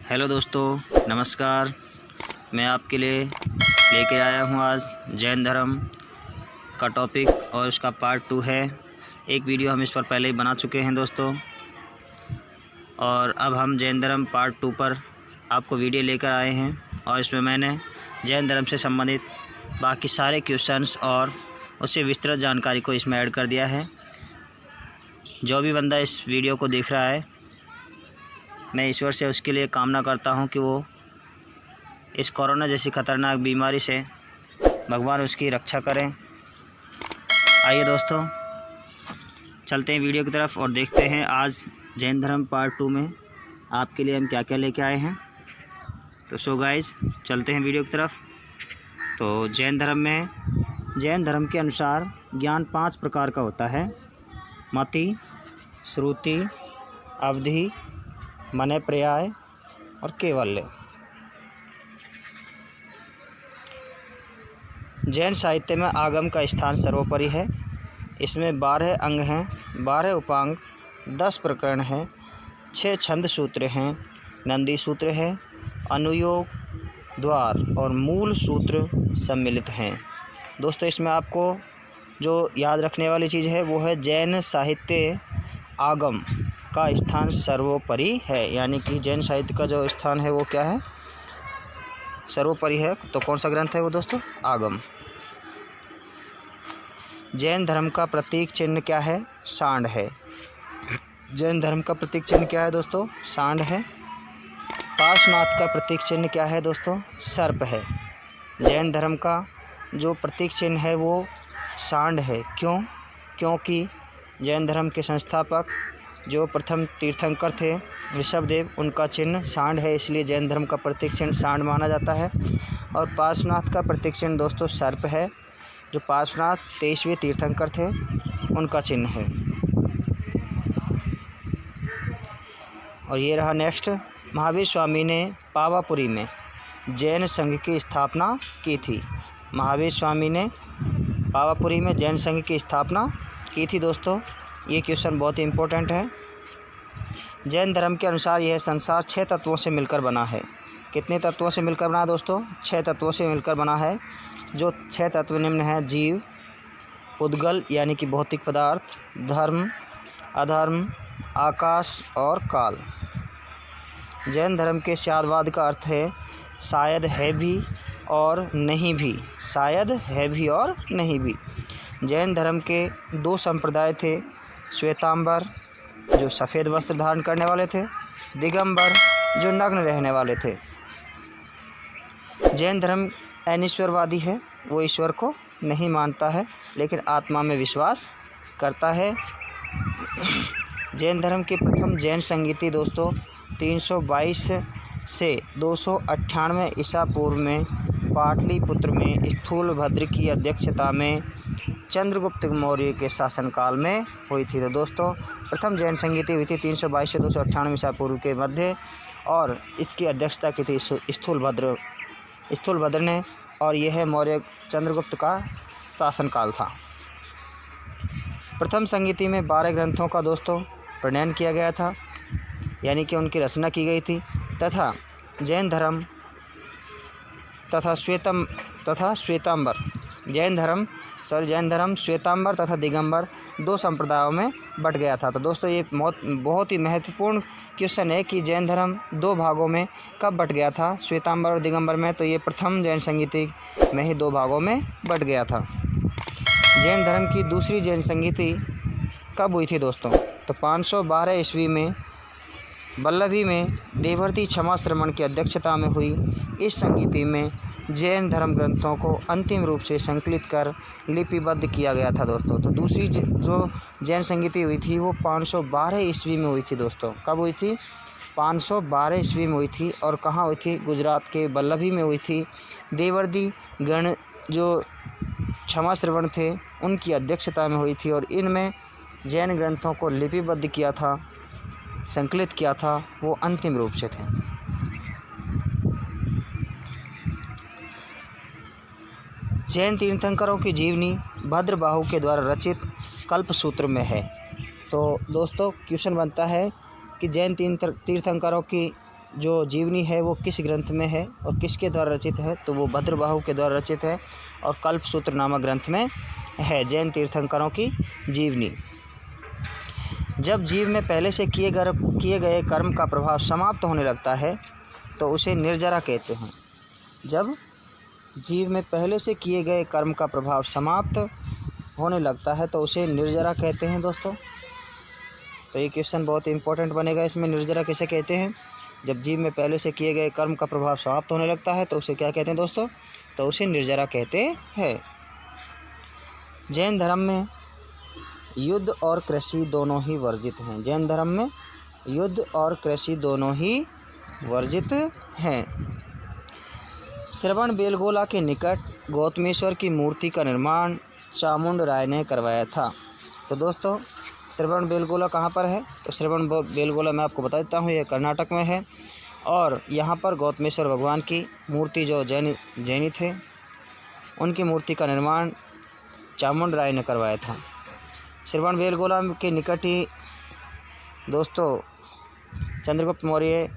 Hello दोस्तों, नमस्कार। मैं आपके लिए लेकर आया हूँ आज जैन धर्म का टॉपिक और उसका पार्ट 2 है। एक वीडियो हम इस पर पहले ही बना चुके हैं दोस्तों, और अब हम जैन धर्म पार्ट 2 पर आपको वीडियो लेकर आए हैं। और इसमें मैंने जैन धर्म से संबंधित बाकी सारे क्वेश्चंस और उससे विस्तृत जानकारी को इसमें ऐड कर दिया है। जो भी बंदा इस वीडियो को देख रहा है, मैं ईश्वर से उसके लिए कामना करता हूं कि वो इस कोरोना जैसी ख़तरनाक बीमारी से भगवान उसकी रक्षा करें। आइए दोस्तों, चलते हैं वीडियो की तरफ और देखते हैं आज जैन धर्म पार्ट 2 में आपके लिए हम क्या क्या लेके आए हैं। तो सो गाइस, चलते हैं वीडियो की तरफ। तो जैन धर्म के अनुसार ज्ञान 5 प्रकार का होता है: मति, श्रुति, अवधि, मने पर्याय और केवल्य। जैन साहित्य में आगम का स्थान सर्वोपरि है। इसमें 12 अंग हैं, 12 उपांग, 10 प्रकरण हैं, 6 छंद सूत्र हैं, नंदी सूत्र है, अनुयोग, द्वार और मूल सूत्र सम्मिलित हैं। दोस्तों, इसमें आपको जो याद रखने वाली चीज़ है वो है जैन साहित्य आगम का स्थान सर्वोपरि है। यानी कि जैन साहित्य का जो स्थान है वो क्या है? सर्वोपरि है। तो कौन सा ग्रंथ है वो दोस्तों? आगम। जैन धर्म का प्रतीक चिन्ह क्या है? सांड है। जैन धर्म का प्रतीक चिन्ह क्या है दोस्तों? सांड है। पार्श्वनाथ का प्रतीक चिन्ह क्या है दोस्तों? सर्प है। जैन धर्म का जो प्रतीक चिन्ह है वो सांड है। क्यों? क्योंकि जैन धर्म के संस्थापक जो प्रथम तीर्थंकर थे ऋषभदेव, उनका चिन्ह सांड है, इसलिए जैन धर्म का प्रतीक चिन्ह सांड माना जाता है। और पार्श्वनाथ का प्रतीक चिन्ह दोस्तों सर्प है। जो पार्श्वनाथ 23वें तीर्थंकर थे उनका चिन्ह है। और ये रहा नेक्स्ट। महावीर स्वामी ने पावापुरी में जैन संघ की स्थापना की थी। महावीर स्वामी ने पावापुरी में जैन संघ की स्थापना की थी दोस्तों। ये क्वेश्चन बहुत ही इम्पोर्टेंट है। जैन धर्म के अनुसार यह संसार 6 तत्वों से मिलकर बना है। कितने तत्वों से मिलकर बना है दोस्तों? 6 तत्वों से मिलकर बना है। जो 6 तत्व निम्न हैं: जीव, उद्गल यानी कि भौतिक पदार्थ, धर्म, अधर्म, आकाश और काल। जैन धर्म के स्यादवाद का अर्थ है शायद है भी और नहीं भी। शायद है भी और नहीं भी। जैन धर्म के 2 संप्रदाय थे: श्वेतांबर जो सफ़ेद वस्त्र धारण करने वाले थे, दिगंबर जो नग्न रहने वाले थे। जैन धर्म अनिश्वरवादी है, वो ईश्वर को नहीं मानता है लेकिन आत्मा में विश्वास करता है। जैन धर्म के प्रथम जैन संगीति दोस्तों 322 से 298 ईसा पूर्व में पाटलिपुत्र में स्थूलभद्र की अध्यक्षता में चंद्रगुप्त मौर्य के शासनकाल में हुई थी। तो दोस्तों, प्रथम जैन संगीति हुई थी 322 से 298 ईसा पूर्व के मध्य, और इसकी अध्यक्षता की थी स्थूलभद्र ने, और यह मौर्य चंद्रगुप्त का शासनकाल था। प्रथम संगीति में 12 ग्रंथों का दोस्तों प्रणयन किया गया था, यानी कि उनकी रचना की गई थी। तथा जैन धर्म श्वेतांबर तथा दिगंबर 2 संप्रदायों में बट गया था। तो दोस्तों, ये बहुत ही महत्वपूर्ण क्वेश्चन है कि जैन धर्म 2 भागों में कब बट गया था, श्वेतांबर और दिगंबर में। तो ये प्रथम जैन संगीति में ही 2 भागों में बट गया था। जैन धर्म की दूसरी जैन संगीति कब हुई थी दोस्तों? तो 512 ईस्वी में वल्लभी में देवर्षि क्षमा श्रमण की अध्यक्षता में हुई। इस संगीति में जैन धर्म ग्रंथों को अंतिम रूप से संकलित कर लिपिबद्ध किया गया था दोस्तों। तो दूसरी जो जैन संगीति हुई थी वो 512 ईस्वी में हुई थी दोस्तों। कब हुई थी? 512 ईस्वी में हुई थी। और कहाँ हुई थी? गुजरात के वल्लभी में हुई थी। देवर्षि गण जो क्षमा श्रवण थे उनकी अध्यक्षता में हुई थी, और इनमें जैन ग्रंथों को लिपिबद्ध किया था, संकलित किया था, वो अंतिम रूप से थे। जैन तीर्थंकरों की जीवनी भद्रबाहु के द्वारा रचित कल्पसूत्र में है। तो दोस्तों, क्वेश्चन बनता है कि जैन तीर्थंकरों की जो जीवनी है वो किस ग्रंथ में है और किसके द्वारा रचित है, तो वो भद्रबाहु के द्वारा रचित है और कल्पसूत्र नामक ग्रंथ में है, जैन तीर्थंकरों की जीवनी। जब जीव में पहले से किए गए कर्म का प्रभाव समाप्त होने लगता है तो उसे निर्जरा कहते हैं। जब जीव में पहले से किए गए कर्म का प्रभाव समाप्त होने लगता है तो उसे निर्जरा कहते हैं दोस्तों। तो ये क्वेश्चन बहुत इंपॉर्टेंट बनेगा इसमें, निर्जरा किसे कहते हैं? जब जीव में पहले से किए गए कर्म का प्रभाव समाप्त होने लगता है तो उसे क्या कहते हैं दोस्तों? तो उसे निर्जरा कहते हैं। जैन धर्म में युद्ध और कृषि दोनों ही वर्जित हैं। जैन धर्म में युद्ध और कृषि दोनों ही वर्जित हैं। श्रवण बेलगोला के निकट गौतमेश्वर की मूर्ति का निर्माण चामुंड राय ने करवाया था। तो दोस्तों श्रवण बेलगोला कहाँ पर है? तो श्रवण बेलगोला मैं आपको बता देता हूँ, ये कर्नाटक में है और यहाँ पर गौतमेश्वर भगवान की मूर्ति जो जैनी थे उनकी मूर्ति का निर्माण चामुंड राय ने करवाया था। श्रवण बेलगोला के निकट ही दोस्तों चंद्रगुप्त मौर्य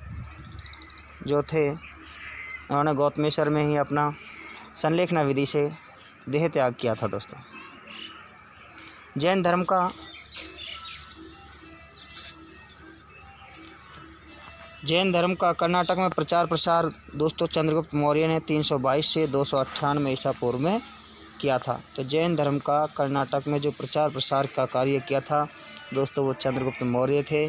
जो थे उन्होंने गौतमेश्वर में ही अपना संलेखना विधि से देह त्याग किया था दोस्तों। जैन धर्म का कर्नाटक में प्रचार प्रसार दोस्तों चंद्रगुप्त मौर्य ने 322 से 298 ईसा पूर्व में किया था। तो जैन धर्म का कर्नाटक में जो प्रचार प्रसार का कार्य किया था दोस्तों वो चंद्रगुप्त मौर्य थे,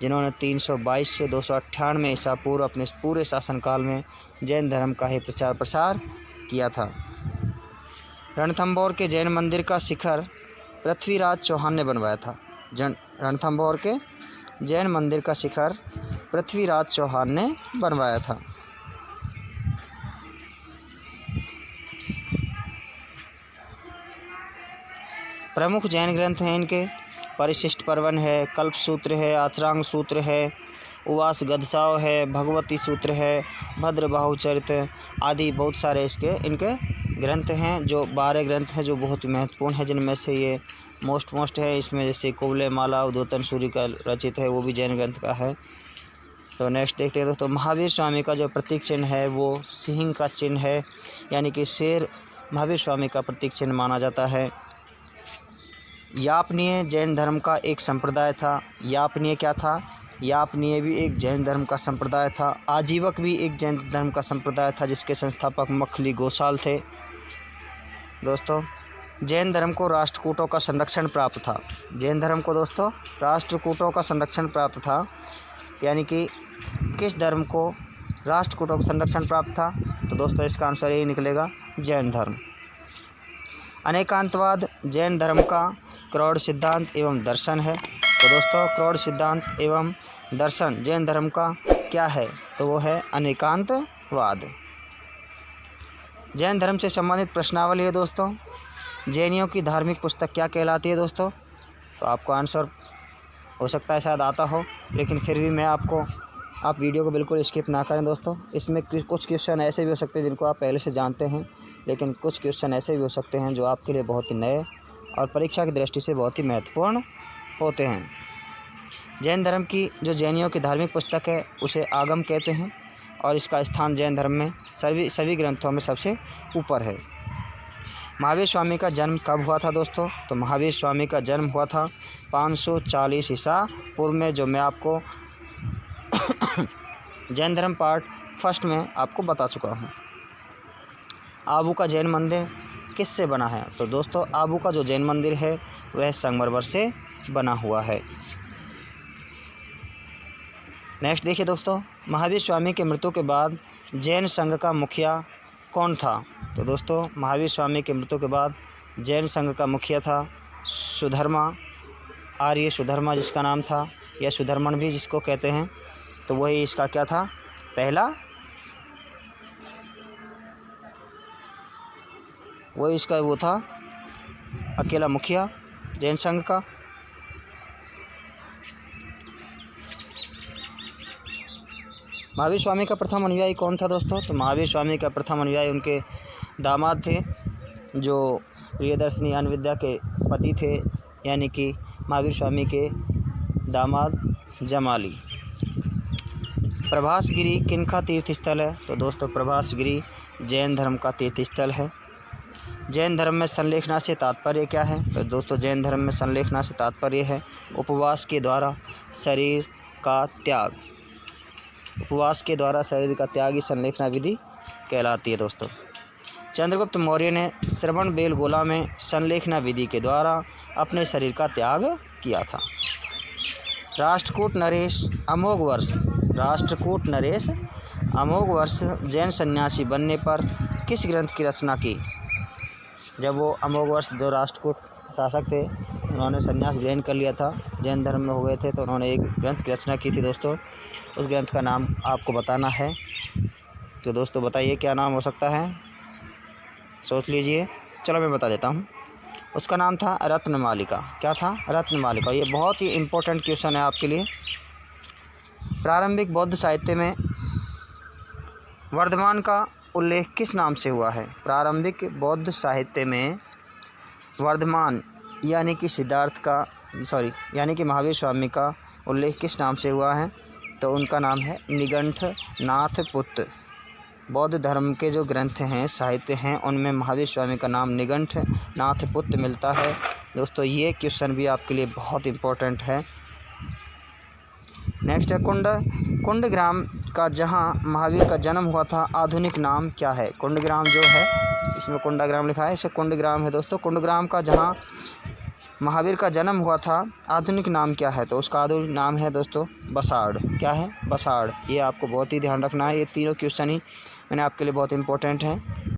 जिन्होंने 322 से 298 ईसा पूर्व अपने पूरे शासनकाल में जैन धर्म का ही प्रचार प्रसार किया था। रणथंभौर के जैन मंदिर का शिखर पृथ्वीराज चौहान ने बनवाया था। रणथंभौर के जैन मंदिर का शिखर पृथ्वीराज चौहान ने बनवाया था। प्रमुख जैन ग्रंथ हैं इनके परिशिष्ट पर्वन है, कल्पसूत्र है, आचरांग सूत्र है, उवास गदसाव है, भगवती सूत्र है, भद्रबाहु चरित्र आदि बहुत सारे इनके ग्रंथ हैं। जो 12 ग्रंथ हैं जो बहुत महत्वपूर्ण है, जिनमें से ये मोस्ट है। इसमें जैसे कुवलय माला उद्योतन सूर्य का रचित है, वो भी जैन ग्रंथ का है। तो नेक्स्ट देखते हैं दोस्तों, महावीर स्वामी का जो प्रतीक चिन्ह है वो सिंह का चिन्ह है, यानी कि शेर महावीर स्वामी का प्रतीक चिन्ह माना जाता है। यापनीय जैन धर्म का एक संप्रदाय था। यापनीय क्या था? यापनीय भी एक जैन धर्म का संप्रदाय था। आजीवक भी एक जैन धर्म का संप्रदाय था, जिसके संस्थापक मखली गोसाल थे। दोस्तों जैन धर्म को राष्ट्रकूटों का संरक्षण प्राप्त था। जैन धर्म को दोस्तों राष्ट्रकूटों का संरक्षण प्राप्त था, यानी कि किस धर्म को राष्ट्रकूटों का संरक्षण प्राप्त था? तो दोस्तों इसका आंसर यही निकलेगा, जैन धर्म। अनेकांतवाद जैन धर्म का क्रौड़ सिद्धांत एवं दर्शन है। तो दोस्तों क्रौड़ सिद्धांत एवं दर्शन जैन धर्म का क्या है? तो वो है अनेकांतवाद। जैन धर्म से संबंधित प्रश्नावली है दोस्तों, जैनियों की धार्मिक पुस्तक क्या कहलाती है दोस्तों? तो आपको आंसर हो सकता है शायद आता हो, लेकिन फिर भी मैं आप वीडियो को बिल्कुल स्किप ना करें दोस्तों। इसमें कुछ क्वेश्चन ऐसे भी हो सकते हैं जिनको आप पहले से जानते हैं, लेकिन कुछ क्वेश्चन ऐसे भी हो सकते हैं जो आपके लिए बहुत ही नए और परीक्षा की दृष्टि से बहुत ही महत्वपूर्ण होते हैं। जैन धर्म की जो जैनियों की धार्मिक पुस्तक है उसे आगम कहते हैं और इसका स्थान जैन धर्म में सभी ग्रंथों में सबसे ऊपर है। महावीर स्वामी का जन्म कब हुआ था दोस्तों? तो महावीर स्वामी का जन्म हुआ था 540 ईसा पूर्व में, जो मैं आपको जैन धर्म पार्ट फर्स्ट में आपको बता चुका हूँ। आबू का जैन मंदिर किससे बना है? तो दोस्तों आबू का जो जैन मंदिर है वह संगमरमर से बना हुआ है। नेक्स्ट देखिए दोस्तों, महावीर स्वामी की मृत्यु के बाद जैन संघ का मुखिया कौन था? तो दोस्तों महावीर स्वामी की मृत्यु के बाद जैन संघ का मुखिया था सुधर्मा, आर्य सुधर्मा जिसका नाम था, या सुधर्मन भी जिसको कहते हैं। तो वही इसका क्या था? पहला वही इसका वो था अकेला मुखिया जैन संघ का। महावीर स्वामी का प्रथम अनुयायी कौन था दोस्तों? तो महावीर स्वामी का प्रथम अनुयायी उनके दामाद थे, जो प्रियदर्शनी अनविद्या के पति थे, यानी कि महावीर स्वामी के दामाद जमाली। प्रभासगिरी किनका तीर्थ स्थल है? तो दोस्तों प्रभासगिरी जैन धर्म का तीर्थ स्थल है। जैन धर्म में संलेखना से तात्पर्य क्या है? तो दोस्तों जैन धर्म में संलेखना से तात्पर्य है उपवास के द्वारा शरीर का त्याग। उपवास के द्वारा शरीर का त्याग ही संलेखना विधि कहलाती है। दोस्तों चंद्रगुप्त मौर्य ने श्रवण बेलगोला में संलेखना विधि के द्वारा अपने शरीर का त्याग किया था। राष्ट्रकूट नरेश अमोघ वर्ष जैन सन्यासी बनने पर किस ग्रंथ की रचना की? जब वो अमोघ वर्ष जो राष्ट्रकूट शासक थे उन्होंने सन्यास ग्रहण कर लिया था, जैन धर्म में हो गए थे, तो उन्होंने एक ग्रंथ की रचना की थी। दोस्तों उस ग्रंथ का नाम आपको बताना है। तो दोस्तों बताइए क्या नाम हो सकता है, सोच लीजिए। चलो मैं बता देता हूँ। उसका नाम था रत्नमालिका। क्या था? रत्नमालिका। ये बहुत ही इम्पोर्टेंट क्वेश्चन है आपके लिए। प्रारंभिक बौद्ध साहित्य में वर्धमान का उल्लेख किस नाम से हुआ है? प्रारंभिक बौद्ध साहित्य में वर्धमान यानी कि महावीर स्वामी का उल्लेख किस नाम से हुआ है? तो उनका नाम है निगंठ नाथ पुत्त। बौद्ध धर्म के जो ग्रंथ हैं, साहित्य हैं, उनमें महावीर स्वामी का नाम निगंठ नाथ पुत्त मिलता है। दोस्तों ये क्वेश्चन भी आपके लिए बहुत इम्पोर्टेंट है। नेक्स्ट है कुंडग्राम का जहाँ महावीर का जन्म हुआ था आधुनिक नाम क्या है? कुंडग्राम जो है, इसमें कुंडाग्राम लिखा है, इसे कुंडग्राम है। दोस्तों कुंडग्राम का जहाँ महावीर का जन्म हुआ था आधुनिक नाम क्या है? तो उसका आधुनिक नाम है दोस्तों बसाड़। क्या है? बसाड़। ये आपको बहुत ही ध्यान रखना है। ये तीनों क्वेश्चन ही मैंने आपके लिए बहुत इंपॉर्टेंट हैं।